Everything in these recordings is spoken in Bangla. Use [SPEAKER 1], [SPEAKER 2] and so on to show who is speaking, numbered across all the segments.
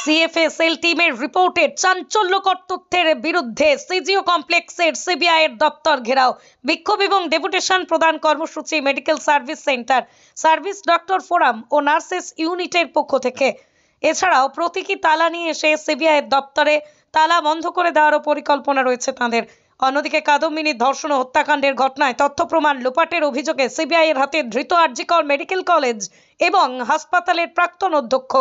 [SPEAKER 1] সিএফএসএল টিমের রিপোর্টে চাঞ্চল্যকর তথ্যের বিরুদ্ধে সিজিও কমপ্লেক্সের সিবিআইয়ের দপ্তর ঘেরাও, বিক্ষোভ এবং ডেপুটেশন প্রদান কর্মসূচি medical service centre, service doctor forum ও নার্সেস ইউনিটের পক্ষ থেকে। এছাড়াও প্রতীকী তালা নিয়ে এসে সিবিআইয়ের দপ্তরে তালা বন্ধ করে দেওয়ারও পরিকল্পনা রয়েছে তাদের। অন্যদিকে কাদম্বিনী ধর্ষণ ও হত্যাকাণ্ডের ঘটনায় তথ্য প্রমাণ লোপাটের অভিযোগে সিবিআইয়ের হাতে ধৃত আরজিকর মেডিকেল কলেজ এবং হাসপাতালের প্রাক্তন অধ্যক্ষ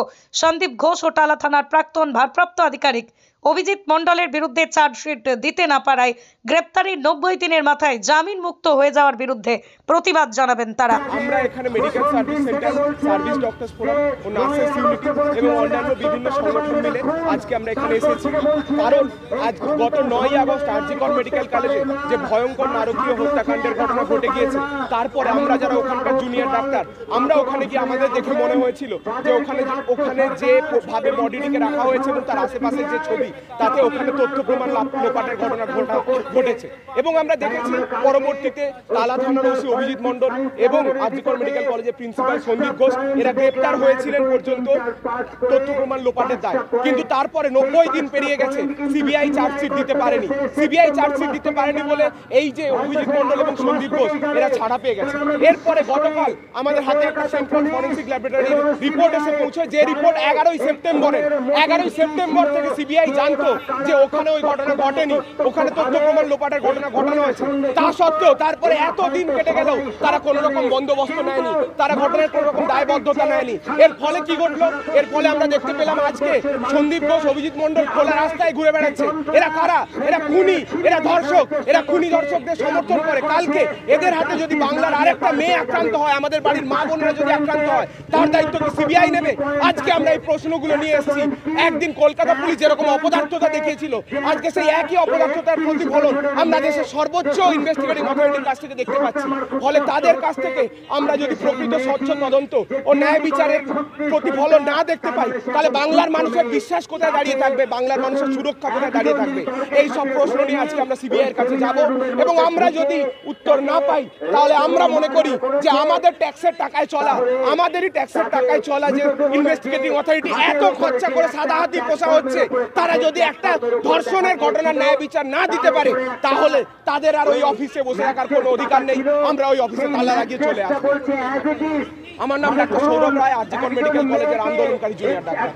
[SPEAKER 1] সন্দীপ ঘোষ ও টালা থানার প্রাক্তন ভারপ্রাপ্ত আধিকারিক অভিজিৎ মণ্ডলের বিরুদ্ধে চার্জশিট দিতে না পারায় গ্রেপ্তারির 90 দিনের মাথায় জামিন মুক্ত হয়ে যাওয়ার বিরুদ্ধে প্রতিবাদ জানাবেন তারা।
[SPEAKER 2] আমরা এখানে medical service centre, service doctors forum ও নার্সেস ইউনিটি এবং অন্যান্য বিভিন্ন সংগঠন মিলে আজকে আমরা এখানে এসেছি, কারণ আজ গত 9 আগস্ট আরজিকর মেডিকেল কলেজে যে ভয়ঙ্কর নারকীয় হত্যাকাণ্ডের ঘটনা ঘটে গিয়েছে, তারপরে আমরা যারা ওখানকার জুনিয়র ডাক্তার, আমরা ওখানে গিয়ে আমাদের দেখে মনে হয়েছিল যে ওখানে যে ভাবে বডিটিকে রাখা হয়েছে এবং তার আশেপাশে যে ছবি, তাতে ওখানে তথ্য প্রমাণ লোপাটের ঘটনা ঘটেছে। এবং আমরা দেখেছি পরবর্তীতে টালা থানার ওসি অভিজিৎ মণ্ডল এবং আরজিকর মেডিকেল কলেজের প্রিন্সিপাল সন্দীপ ঘোষ এরা গ্রেপ্তার হয়েছিলেন পর্যন্ত তথ্য প্রমাণ লোপাটের দায়। কিন্তু তারপরে 90 দিন পেরিয়ে গেছে, সিবিআই চার্জশিট দিতে পারেনি। সিবিআই চার্জশিট দিতে পারেনি বলে এই যে অভিজিৎ মণ্ডল এবং সন্দীপ ঘোষ এরা ছাড়া পেয়ে গেছে। এরপরে গতকাল আমাদের হাতে একটা সেন্ট্রাল ফরেন্সিক ল্যাবরেটরির রিপোর্ট এসে পৌঁছয়, যে রিপোর্ট 11 সেপ্টেম্বর থেকে সিবিআই জানতো যে ওখানে ওই ঘটনা ঘটেনি, ওখানে তথ্য প্রমাণ লোপাটের ঘটনা ঘটানো হয়েছে। তা সত্ত্বেও তারপরে এত দিন কেটে গেলেও তারা কোনো রকম বন্দোবস্ত নেয়নি, তারা ঘটনার কোনো রকম দায়বদ্ধতা নেয়নি। এর ফলে কি ঘটলো? এর ফলে আমরা দেখতে পেলাম আজকে সন্দীপ ঘোষ, অভিজিৎ মণ্ডল খোলা রাস্তায় ঘুরে বেড়াচ্ছে। এরা কারা? এরা খুনি, এরা ধর্ষক, এরা খুনি ধর্ষকদের সমর্থন করে। কালকে এদের হাতে যদি বাংলার আরেকটা মেয়ে আক্রান্ত হয়, আমাদের বাড়ির মা বোনেরা যদি আক্রান্ত হয়, তার দায়িত্ব কি সিবিআই নেবে? আজকে আমরা এই প্রশ্নগুলো নিয়ে এসেছি। একদিন কলকাতা পুলিশ যেরকম অপদার্থতা দেখিয়েছিল, আজকে সেই একই অপদার্থতার প্রতিফলন আমরা দেশের সর্বোচ্চ ইনভেস্টিগেটিং অথরিটির কাছ থেকে দেখতে পাচ্ছি। ফলে তাদের কাছ থেকে আমরা যদি প্রকৃত স্বচ্ছ তদন্ত ও ন্যায় বিচারের প্রতিফলন না দেখতে পাই, তাহলে বাংলার মানুষের বিশ্বাস কোথায় দাঁড়িয়ে থাকবে, বাংলার মানুষের সুরক্ষা কোথায় দাঁড়িয়ে থাকবে? এই সব প্রশ্ন নিয়ে আজকে আমরা সিবিআই এর কাছে যাব এবং আমরা যদি উত্তর না পাই, তাহলে আমরা মনে করি যে আমাদের ট্যাক্সের টাকায় চলা, আমাদেরই ট্যাক্সের টাকায় চলা যে ইনভেস্টিগেটিং অথরিটি এত খরচা করে সাদা হাতি পোষা হচ্ছে, তারা যদি একটা ধর্ষণের ঘটনার ন্যায় বিচার না দিতে পারে, তাহলে তাদের আর ওই অফিসে বসে থাকার কোনো অধিকার নেই। আমরা ওই অফিসে তালা লাগিয়ে চলে আসবো। আমার নাম ডাক্তার সৌরভ রায়, আরজিকর মেডিকেল কলেজের আন্দোলনকারী জুনিয়র ডাক্তার।